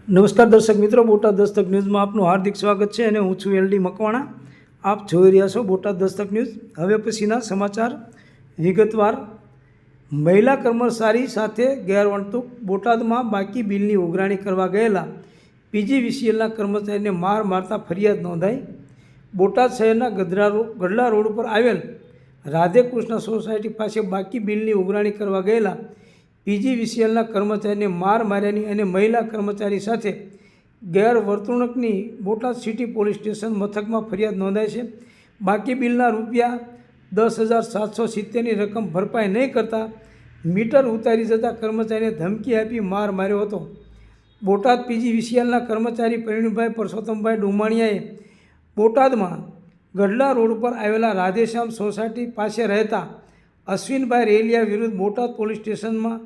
નમસ્કાર દર્શક મિત્રો, બોટાદ દસ્તક ન્યૂઝમાં આપનું હાર્દિક સ્વાગત છે અને હું છું એલડી મકવાણા. આપ જોઈ રહ્યા છો બોટાદ દસ્તક ન્યૂઝ. હવે પછીના સમાચાર વિગતવાર. મહિલા કર્મચારી સાથે ગેરવર્તણૂક. બોટાદમાં બાકી બિલની ઉઘરાણી કરવા ગયેલા પીજીવીસીએલના કર્મચારીને માર મારતા ફરિયાદ નોંધાઈ. બોટાદ શહેરના ગઢડા રોડ ઉપર આવેલ રાધેકૃષ્ણ સોસાયટી પાસે બાકી બિલની ઉઘરાણી કરવા ગયેલા પીજીવીસીએલના કર્મચારીને માર માર્યાની અને મહિલા કર્મચારી સાથે ગેરવર્તણૂકની બોટાદ સિટી પોલીસ સ્ટેશન મથકમાં ફરિયાદ નોંધાઈ છે. બાકી બિલના રૂપિયા 10,770ની રકમ ભરપાઈ નહીં કરતા મીટર ઉતારી જતા કર્મચારીને ધમકી આપી માર માર્યો હતો. બોટાદ પીજીવીસીએલના કર્મચારી પરિણીભાઈ પરસોત્તમભાઈ ડુમાણિયાએ બોટાદમાં ગઢડા રોડ ઉપર આવેલા રાધેશ્યામ સોસાયટી પાસે રહેતા અશ્વિનભાઈ રેલિયા વિરુદ્ધ બોટાદ પોલીસ સ્ટેશનમાં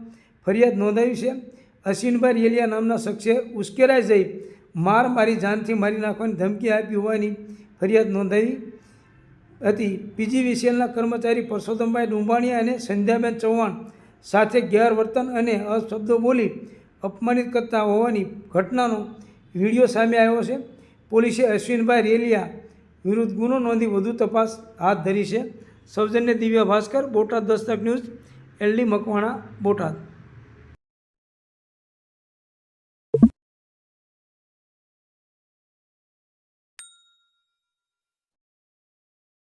ફરિયાદ નોંધાવી છે. અશ્વિનભાઈ રેલિયા નામના શખ્સે ઉશ્કેરાઈ જઈ માર મારી જાનથી મારી નાખવાની ધમકી આપી હોવાની ફરિયાદ નોંધાવી હતી. પીજીવીસીએલના કર્મચારી પરસોત્તમભાઈ ડુંબાણીયા અને સંધ્યાબેન ચૌહાણ સાથે ગેરવર્તન અને અશબ્દો બોલી અપમાનિત કરતા હોવાની ઘટનાનો વિડીયો સામે આવ્યો છે. પોલીસે અશ્વિનભાઈ રેલિયા વિરુદ્ધ ગુનો નોંધી વધુ તપાસ હાથ ધરી છે. સૌજન્ય દિવ્ય ભાસ્કર, બોટાદ દસ્તક ન્યૂઝ, એલડી મકવાણા, બોટાદ.